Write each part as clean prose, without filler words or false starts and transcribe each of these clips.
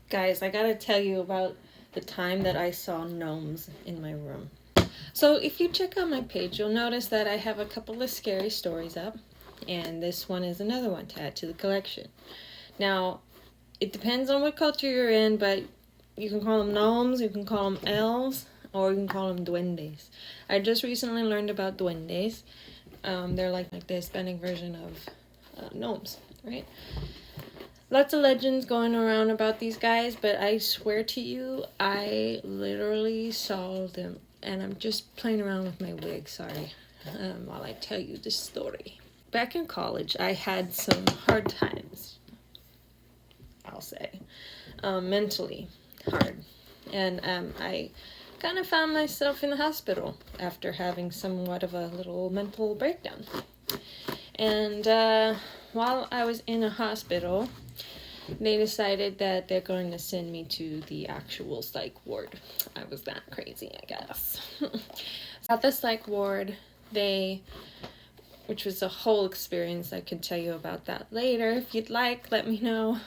Guys, I gotta tell you about the time that I saw gnomes in my room. So if you check out my page, you'll notice that I have a couple of scary stories up, and this one is another one to add to the collection. Now, it depends on what culture you're in, but you can call them gnomes, you can call them elves, or you can call them duendes. I just recently learned about duendes. They're like the Hispanic version of gnomes, right? Lots of legends going around about these guys, but I swear to you, I literally saw them, and I'm just playing around with my wig, sorry, while I tell you this story. Back in college, I had some hard times, I'll say, mentally hard, and I kind of found myself in the hospital after having somewhat of a little mental breakdown. And while I was in a hospital, they decided that they're going to send me to the actual psych ward. I was that crazy, I guess. At the psych ward, which was a whole experience, I could tell you about that later. If you'd like, let me know.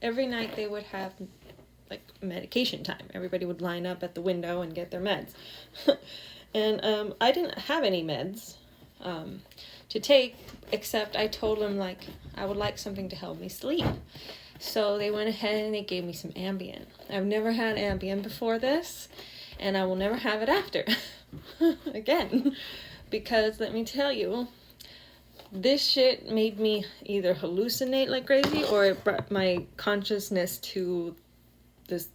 Every night they would have like medication time. Everybody would line up at the window and get their meds. And I didn't have any meds to take, except I told them like I would like something to help me sleep. So they went ahead and they gave me some Ambien. I've never had Ambien before this, and I will never have it after again, because let me tell you, this shit made me either hallucinate like crazy, or it brought my consciousness to this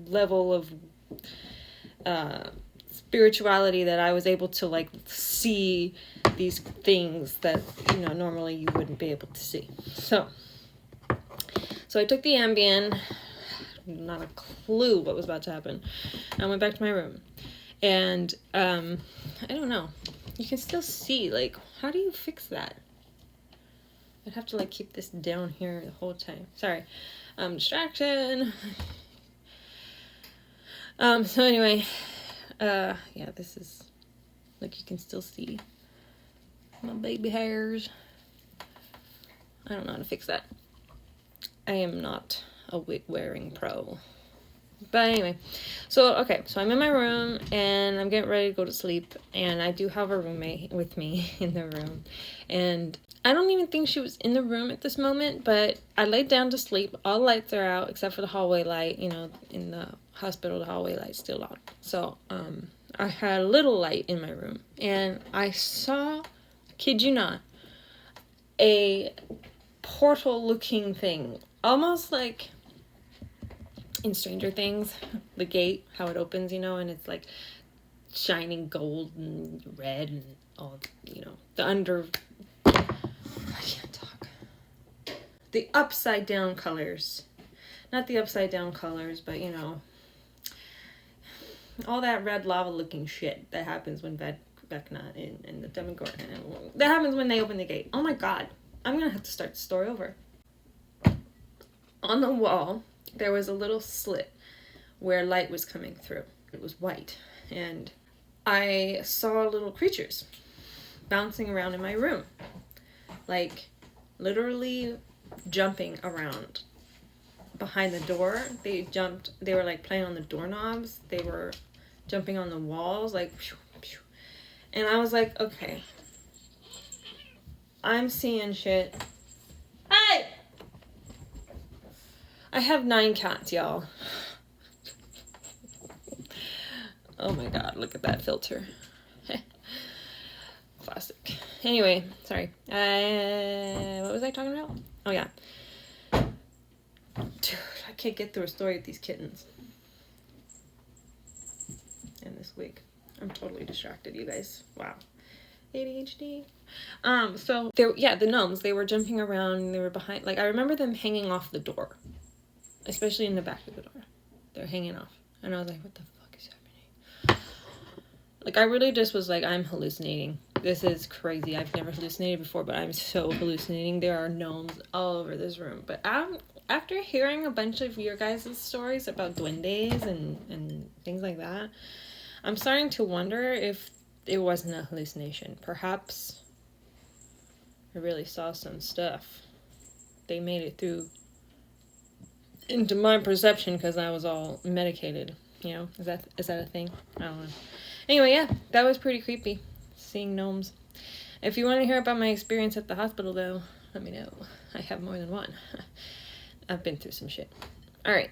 level of spirituality that I was able to like see these things that, you know, normally you wouldn't be able to see. So I took the Ambien, not a clue what was about to happen. I went back to my room, and I don't know, you can still see, like, how do you fix that? I'd have to like keep this down here the whole time. Sorry, distraction. So anyway, yeah, this is, like, you can still see my baby hairs. I don't know how to fix that. I am not a wig wearing pro. But anyway, so I'm in my room and I'm getting ready to go to sleep, and I do have a roommate with me in the room, and I don't even think she was in the room at this moment, but I laid down to sleep. All lights are out except for the hallway light. You know, in the hospital, the hallway light's still on. So I had a little light in my room, and I saw, kid you not, a portal looking thing, almost like in Stranger Things, the gate, how it opens, you know, and it's like shining gold and red and all, you know, I can't talk. The upside down colors. Not the upside down colors, but, you know, all that red lava looking shit that happens when Vecna and the Demogorgon, that happens when they open the gate. Oh my god, I'm gonna have to start the story over. On the wall, there was a little slit where light was coming through. It was white, and I saw little creatures bouncing around in my room, like literally jumping around behind the door. They were like playing on the doorknobs, they were jumping on the walls, like, and I was like, okay, I'm seeing shit. Hey! I have 9 cats, y'all. Oh my god, look at that filter. Classic. Anyway, sorry. What was I talking about? Oh yeah. Dude, I can't get through a story with these kittens. And this wig. I'm totally distracted, you guys. Wow. ADHD. So the gnomes, they were jumping around, they were behind, like, I remember them hanging off the door. Especially in the back of the door. They're hanging off. And I was like, what the fuck is happening? Like, I really just was like, I'm hallucinating. This is crazy. I've never hallucinated before, but I'm so hallucinating. There are gnomes all over this room. But after hearing a bunch of your guys' stories about duendes and things like that, I'm starting to wonder if it wasn't a hallucination. Perhaps I really saw some stuff. They made it through into my perception because I was all medicated. You know, is that a thing? I don't know. Anyway, yeah, that was pretty creepy, seeing gnomes. If you want to hear about my experience at the hospital, though, let me know. I have more than one. I've been through some shit. All right.